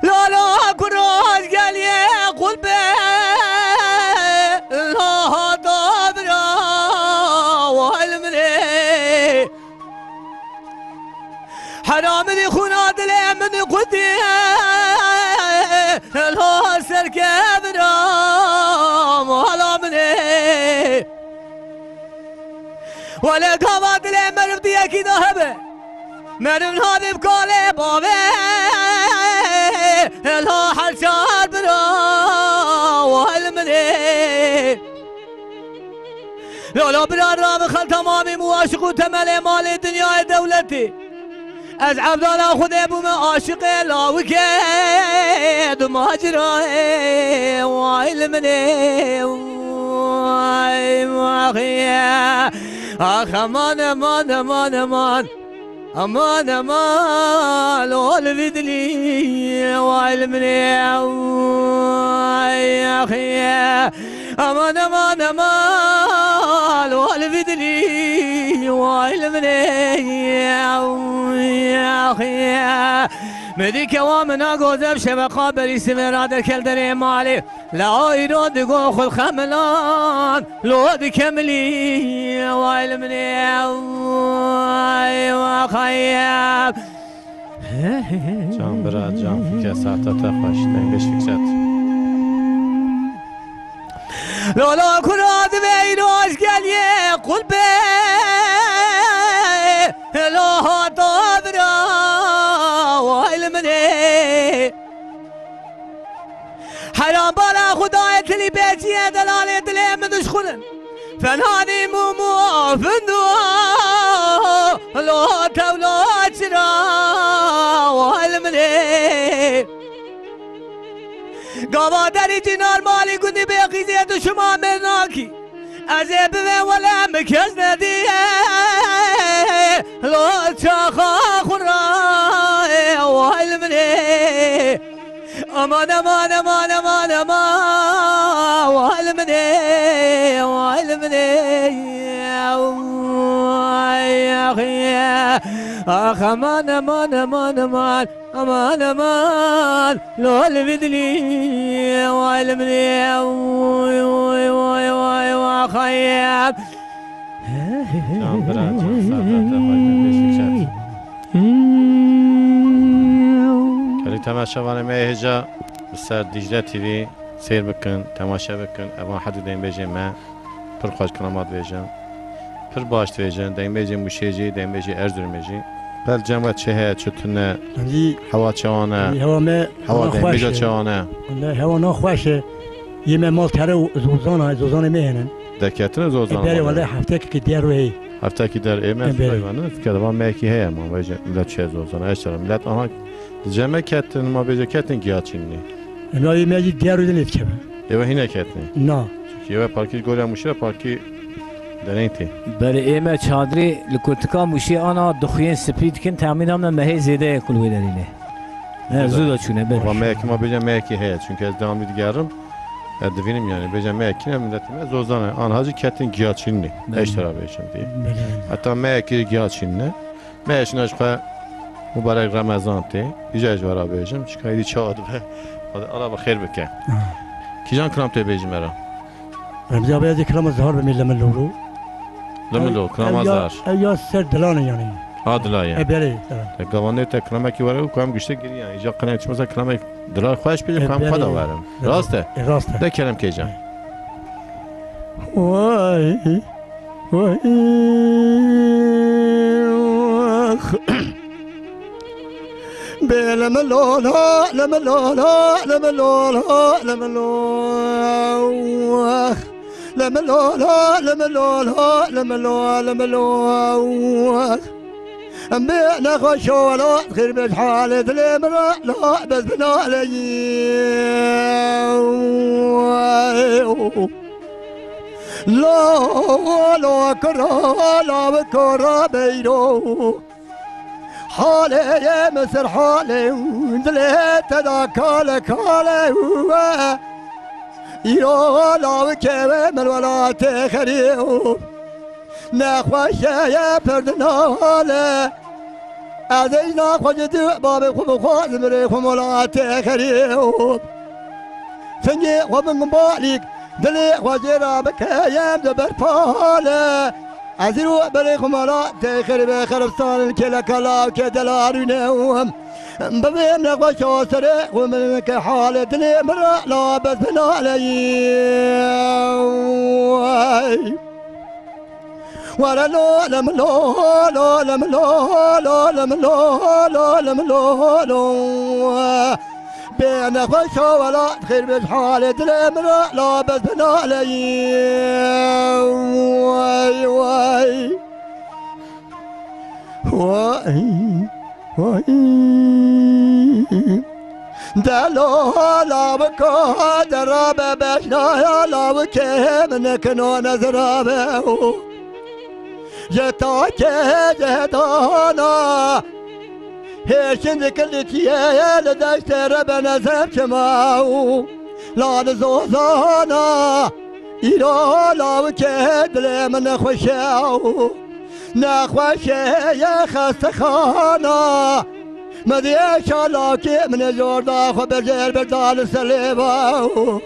لا لا كراج قال يا قلبي لا ضبرا والملي حرام لي خناد من قدي لا سركبرا ولا مني ولا قواد الامر بدي اكيد هبه مرم هذا بقالي بابي الها حشار برا والمني لولا برا راب خل تمامي مواشق وتملي مال الدنيا دولتي از عبد الله خود ابو ما عاشق لا وكيد مهاجرة والمني واي ماخيا اخ امان امان امان امان امان امان والبدلي والمني يا اخي امان امان امان والبدلي والمني يا اخي مديك وامنا قوزب شبقا بريسم رادر كالدري مالي لا يرد قوخ الخملان لو دكملي والمني وخياب جان برا جان فکر ساعتا تخوش نمیش فکرت لولا كراد بينوش قال يا قلبي لا ضبرا والمني حرام بالا خداية اللي بيتي دلالة دلي من دشخلن فناني مومو فندو لو تولو شرا والمني قابا داري جنار مالي قدي بيقي زيادو شما مناكي أزيب ولا مكز نديه لو تشاخا خرا والمني امان امان امان امان امان والمني والمني يا اخي اخ امان امان امان امان امان امان لو البدلي والمني وخياب جان برا جان ساعتا تخوش نمیش فکرت کلی تماشاوان مهجا بسر دیجله تیوی سیر بکن تماشا بکن اوان حدو دین بیجه من پر خوش کلامات بیجم پر باش بیجن دین بیجه موشیجی دین بیجه ارزرمیجی بل جمعه چه هست چطونه هوا چوانه هوا دین بیجا چوانه هوا نخوشه یه مال تره زوزانه میهنن دکتر زوزانه بله ولی هفته که دیار روی هفته که در ایمن فایوانه فکر دوام میکی هی اما بیجه ملت چه زوزانه اشترا ملت آنها جمع کتن ما بیجه کتن گیاچینی اما یه میگی دیار رو دنیت که یه هینه کتنی نه چون یه پارکی گوری موشی پارکی دنیتی بله ایمه چادری لکورتکا موشی آنا دخوین سپید کن تامین هم مهی زیده کلوی دارینه نه زود چونه بله و میکی ما بیجه میکی هی چون که از دامی دیگرم دوینیم یعنی بیجه میکی نه ملتیم زوزانه آنها جی کتن گیاچینی اشترا بیشم دیگه حتی میکی گیاچینه میشناش خواه مبارک رمضان تی ایجا اجوارا بیجم چکایدی چاد و الله بخیر بکن کیجان کرام تی بیجم مرا رمزا باید کلام زهار به میلم اللورو لملو کلام ازار یا سر دلانه یعنی عادلایه بله گوانه تا کلامه کی وره کوم گشته گریه اینجا قنه چه مثلا کلامه دلار خوش بیه کوم خدا ورم راسته راسته ده کلام کی جان وای وای بلملولا لملولا لملولا لملولا لملولا لملولا لملولا لملولا أمبينا خشولا خير بحالة المرأة لا بس بنا علي لا لا كرا لا بكرا بيرو حالي يا مسر حالي ودليت ذاك كالي يا لا بكرا من ولا تخريو نخوش يا فردنا حالي أذينا خجد باب خم مريخم ولا تخريو فنجي ومن بالك دلي وجرا بكايم دبر فاله أزيرو بريخم ولا تخرب خربستان الكلا كلا كدلارينهم ببيم نخوش وسري ومن كحال دلي مرا لا بس بنا علي ولا لا لم لا لا لم لا لا لم لا لا لم لا لا بين خوش ولا خير بحالة المرأة لا بس بنا علي واي واي واي واي دلو لا بكو درابة بشنا لا بكي منك نو نزرابة جتاك جتانا هيشن كلتي يا لدشت ربنا زمشماو لا نزوزانا إلو لا وكيد لمن خوشاو نخوش يا خستخانا مديش علاكي من جوردا خبرجر بدال سليباو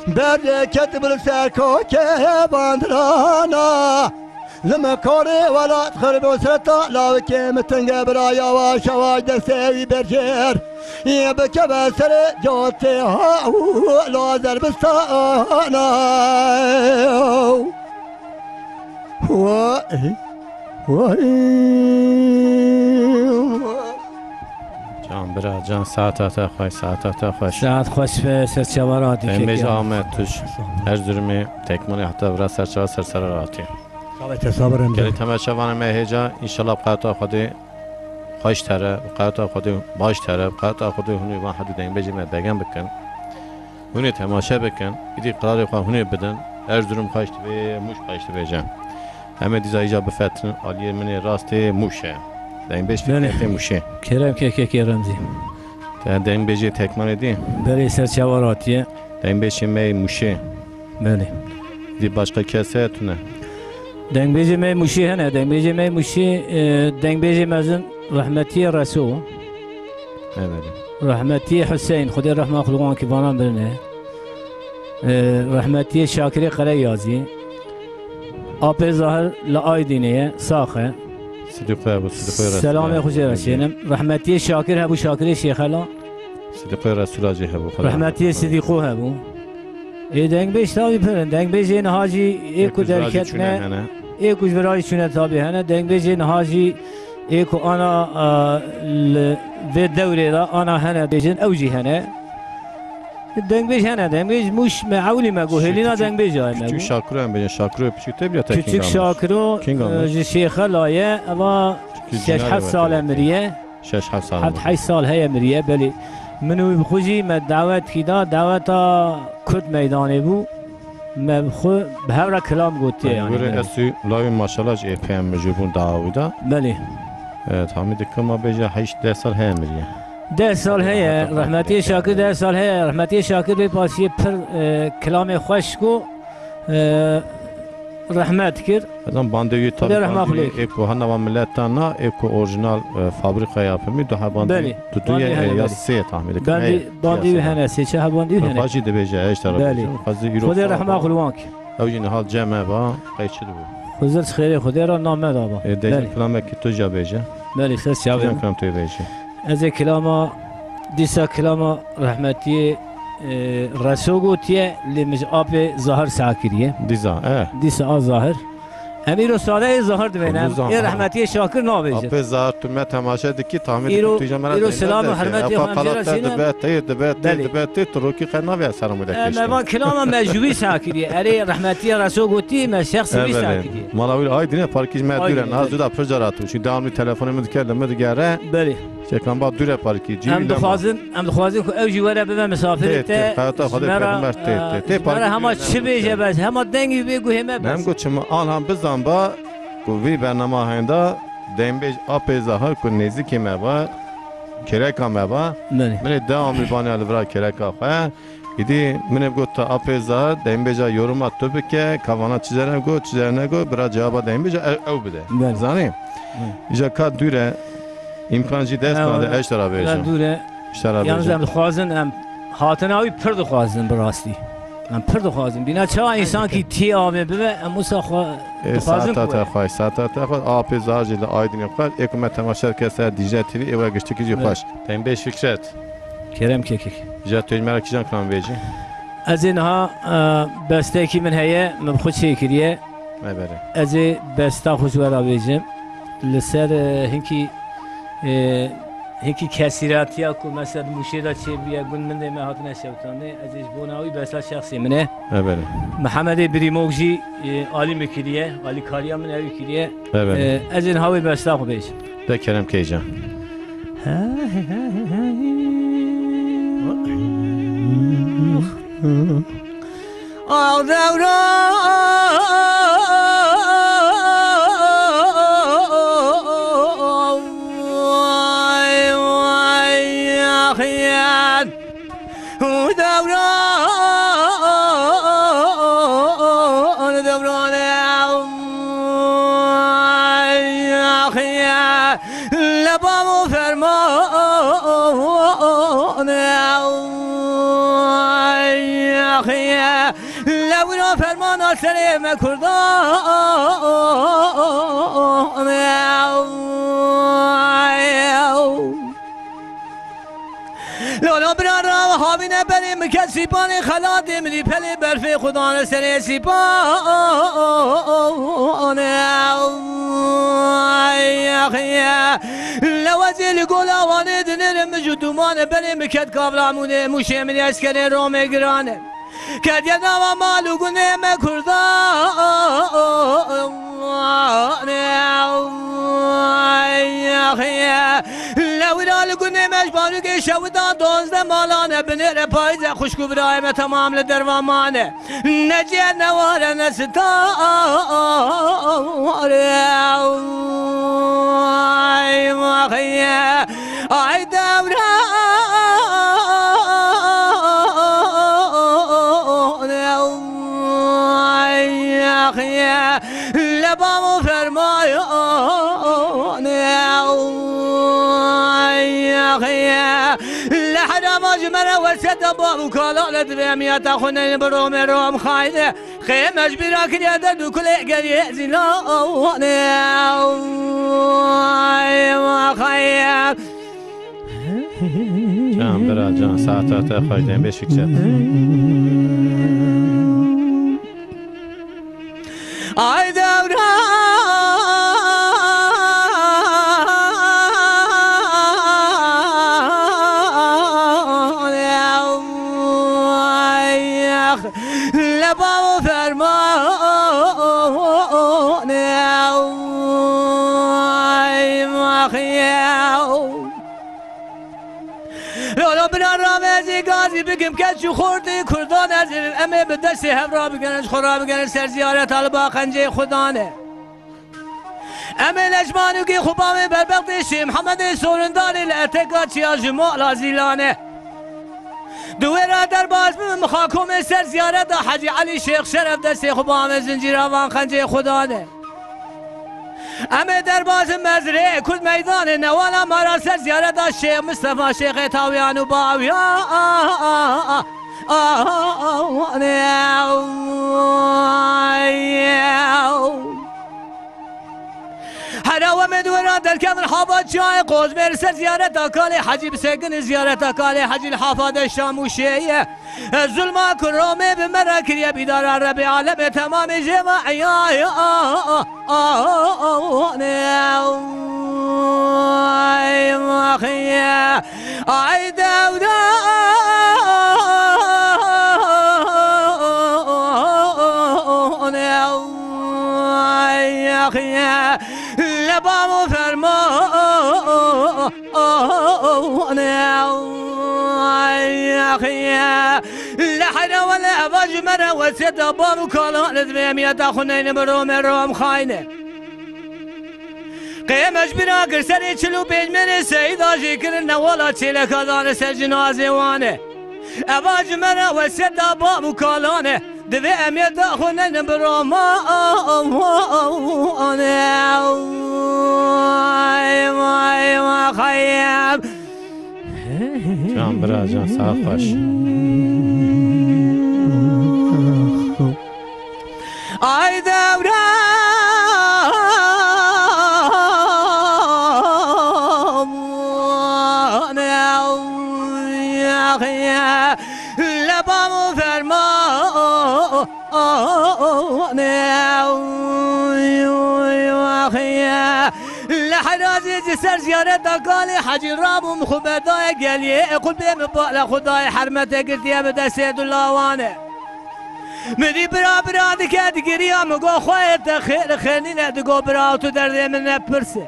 برد كتب السركو كيباندرانا لما كوري ولا تخرب وسرطة لا كيم تنقبرا يا واشواج دسوي برجير يبك بسر جوتي هاو لا زربستانا واي واي جان برا جان ساعت خوش ساعت خوش به سرچوارات ایمیج آمد توش هر ظلمی تکمونی حتی برا سرچوار سرسراراتی صبرم گلی تماشا وانه مهجا انشالله بقیت خودی خوش تره بقیت خودی باش تره بقیت خودی هنوی وان حدود این بجی من بگم بکن هنوی تماشا بکن ایدی قرار خواه هنوی بدن هر ظلم خوش تبی موش خوش تبی جم همه دیزا ایجا بفتن آلیه منی راستی موشه در این بج فکرتی موشه کرم که رمزی در این بجی تکمان دی بله سرچواراتیه در این بجی می موشه بله دی باشقه کسه تونه دنگ بیجی می موشی هنه دنگ بیجی می موشی دنگ بیجی مزن رحمتی رسول رحمتی حسین خدای رحمه خلقان که بانان برنه رحمتی شاکری قریازی آب ظاهر لآی دینه ساخه صدیقه ابو صدیقه رسول سلام خوش رسینم رحمتی شاکر هبو شاکری شیخلا صدیقه رسول آجی هبو رحمتی صدیقو هبو دنگ بیش تابی پرن دنگ بیش این حاجی ایکو درکت نه ایکو جبرای چونه تابی هنه دنگ بیش این حاجی ایکو آنا و دوره را آنا هنه بیشن اوجی هنه دنگ بیش هنه دنگ بیش موش معولی مگو هلینا دنگ بیش های مگو küçük şakro hem benim şakro küçük tabi ya küçük şakro şeyhe laye ama 6 سال امریه 6 سال 8 سال هي امریه بلی منو بخوجی ما دعوت کیدا دعوتا کرد میدانه بو ما بخو به هر کلام گوتی yani böyle eski lay maşallah epey mecbur davida بله tahmin ettim ama beje 8 سال هي امریه 10 سال هي رحمتی شاکر 10 سال هي رحمتی شاکر به پاسی پر کلام خوش کو رحمت کرد adam bandevi tabi eko hanavan millettanna eko orijinal fabrika yapımı daha bandevi tutuyor ya se tahmin ettim bandevi hene seçe ha bandevi hene Hacı de beje eş tarafı خدای رحمه خلوانک اوجین حال جمع با قیچه دو خزر خیر خدا را نام دابا دیجا کلامه که تو جا بیجه بله خس دیجا شاوه کلام توی بیجه از کلاما دیسا کلاما رحمتی رسوگوتیه لمج آب ظاهر ساکریه دیزا دیسا ظاهر امیر و ساده ظاهر دوینم این رحمتی شاکر نابیجه آب زار تو من تماشا دکی تامید ایرو- تو جمعه ایرو سلام و حرمتی همجرا سینم. بله. دبت تو روکی قنا بیا سلام علیکم ما کلاما مجوی ساکریه اری رحمتی رسوگوتی ما شخص بی ساکریه مالاوی آی دینه پارکیج من آی دوره دینه. ناز دودا پرجاراتو چی دامی تلفنم کردم مدگاره بله چکان با دوره پارکیج ام دخوازم که اوجی وره به مسافر ته خاطر خود پیغمبر ته مرا همه چی بیجه بس همه دنگی بگو همه نم بس گفت چما آن هم بزن با کوی برنامه هنده دنبش آب ظاهر کن نزدیک ما با کرک ما با بله من دام میبانی الورا کرک آخه ایدی من گفت تا آب ظاهر دنبجا یورم تو بکه کوانا چیزر نگو چیزر نگو برا جواب دنبجا او بده بله. زنی ایجا کات دوره امکان جی دست کنده اشترا من بیجا دوره اشترا یعنی بیجا ام خوازن ام هاتناوی پر دخوازن براستی ام پر دخوازن بینا چه انسان کی تی آمه ببه ام موسا دخوازن ساعت کوه خوش ساعت خوش آب ظاهر جل آیدین خوش یک مت تماشا کسر دیجا تیوی ایوا گشتی کی خوش دنبش فکرت کرم که جا توی مرا کجان کنم بیجی از اینها بسته کی من هیه من خود چه کریه نبره از بسته خوش ورا بیجم لسر هنکی کسیراتی ها که مثلا مشیرا چه بیا گون من دیمه هات نشوتانه ازش بوناوی بسته شخصی منه نبره محمد بریموگجی عالی میکریه عالی کاریا من اوی کریه نبره از این هاوی بسته خو بیجم دکرم کیجان آه دوران وای وای آخیان دوران وای آخیان لبامو فرمان وای آخیان لبونو فرمان آسره مکردان لولا برا را حابینه بریم که سیپان خلا دیمری پلی برفی خدا سر سیپان لوازی گولا وانه دنر مجدومان بریم کت کابلامونه موشه من اسکر روم گرانه کت یدام مالو گونه مکردان لولا گونه مجبارو که شودا 12 مالانه بنر پایز خوشکو برایم تمام لدروامانه نجی نواره نستاره مخیه آی دوران لبامو فرمایانه لحرم اجمر وسط بابو کالا لدرمیات خونه بروم روم خاینه خیمش بیرا کریده دو کل گریه زیلانه ما خیم جان برا جان ساعت خوش دنبش فکرت آی دوران لبامو فرمانه مخیو لولا بنا رامزی گازی بگم که چو خورده کردان از امه به دست هفرا بگنش خورا بگنش سر زیارت البا خنجه خدانه امه لجمانو که خوبامه بربقتشی محمد سورنداری لعتقا چیا جمال زیلانه دویره در باز مخاکم سر زیارت حجی علی شیخ شرف دست خوبامه زنجیروان خنجه خدانه امه در باز مزرعه کل میدان نوالا مرا سر زیارت شیخ مصطفی شیخ تاویان و باویان هرا ومدورا دلكم الحافظ شاي قوز مرسل زيارة أكالي حجي بسجن زيارة أكالي حجي الحافظ الشام وشيء الظلمة كرومي بمراكر يا بدار الربي عالم تمام جماعي اي داودا يا لبام فرما يا لحنا ولا بجمر وسيد بام كلام لازم يدخلين بروم روم خاينه قيمش بنا قرسني چلو پیج من سيدا جيكرنا ولا چلك هذان سر جنازه وانه اباج منا وسيدا بام كلانه دوی امیت خونن براما ما خیام جان برا جان ساق خوش ای دوران لبامو فرما لحرازي جسر زيارة قالي حجي رامو مخبداي قالي قل بيم بالا خداي حرمته قلت يا بدا سيد الله وانه مدي برا برا دكاد قريا مقو خويت خير خيرني دقو برا تو درد من برسه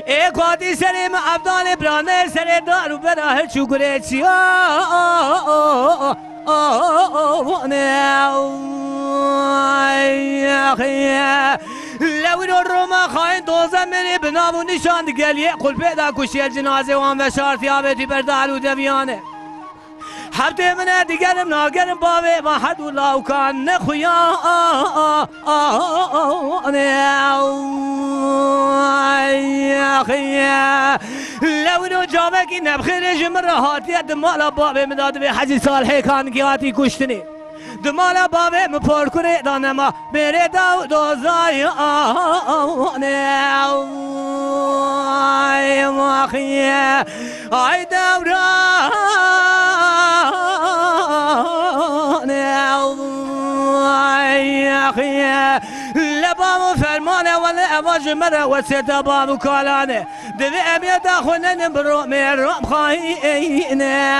اي قادي سليم عبدالي برانه سري دارو برا هرچو قريتي لو الروما خاين دوزا مني بنامو نشان قال قل بيدا كشي الجنازة وان وشارت يابتي بردال ودبيانه حبتي من دقرم ناقرم بابي ما حد ولا وكان نخويا يا خيا لو انو جامك نبخرج مرة هاتي دمالا بابي مداد بي حجي صالحي كان قياتي كشتني دمالا بابي مپور کنه دانما بره دو دوزای ای ماخیه ای دوران ای اخیه لبامو فرمانه ولی اواج مره وسیت بابو کالانه دوی امیت خونن برو میرم خواهینه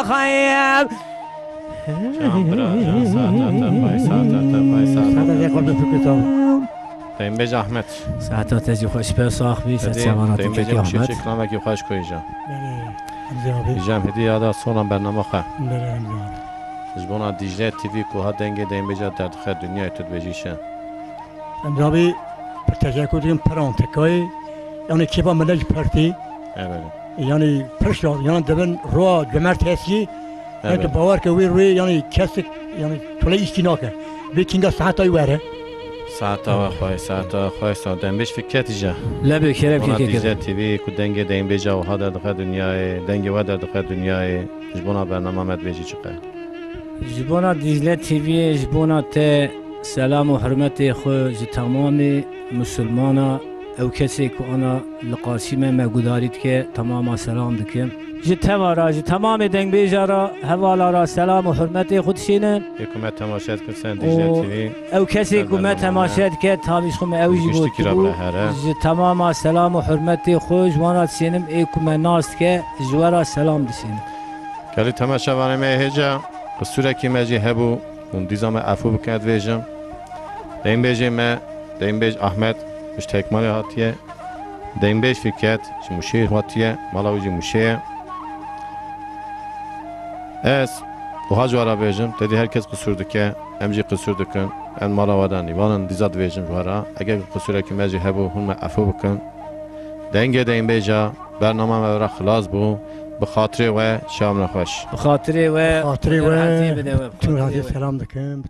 خيام جان برا جان ساعت دیم بیج احمد ساعتات از خوش به صاحبی سلامت دیم بیج خوشی چکلام کی خوش کوی جان جام هدی یادا سونم برنامه خا زبونا دیجه تیوی کوها دنگ دیم بیج در داخل دنیای تو بجیشه امروزی پرتجاکو دیم پرانتکای یعنی کی با ملج پرتی یعنی پرشاد یعنی دبن رو جمعت هستی یعنی باور که وی روی یعنی کسی یعنی طوله ایستی که ویکینگا ساعتای وره ساعتا خواه ساعتم بیش فکرتی جا لبه کرب که دیجه تیوی کو دنگ دیم بیجا و ها در داخل دنیای دنگ و در داخل دنیای جبونا برنامه مد بیجی چقه جبونا دیجله تیوی جبونا ته سلام و حرمت خو تمام مسلمانا او کسی که آنا لقاسیم مگودارید که تمام سلام دکم جتوارا تمام دنگ بیجارا حوالا را سلام و حرمت خودشینن حکومت تماشات کرسن دیجه تیوی او کسی حکومت تماشات که تابیش خو اوجی بود تمام سلام و حرمت خو جوانات سینم ایکومه ناست که جوارا سلام دسینم کلی تماشا وانمه هجا قصوره کی مجی هبو اون دیزام عفو بکند ویجم دیم بیجی ما دیم بیج احمد مش تکمال هاتیه دیم بیش فکرت مشیر هاتیه مالاوی مشیر از وها جوارا بیجم تدی هر کس قصور دکه امجی قصور دکن ان مالا ودانی وانن دیزاد بیجم جوارا اگر قصوره کی مجی هبو هم عفو بکن دنگ دیم بیجا برنامه مرا خلاص بو بخاطر و شام نخوش بخاطر و تو سلام دکم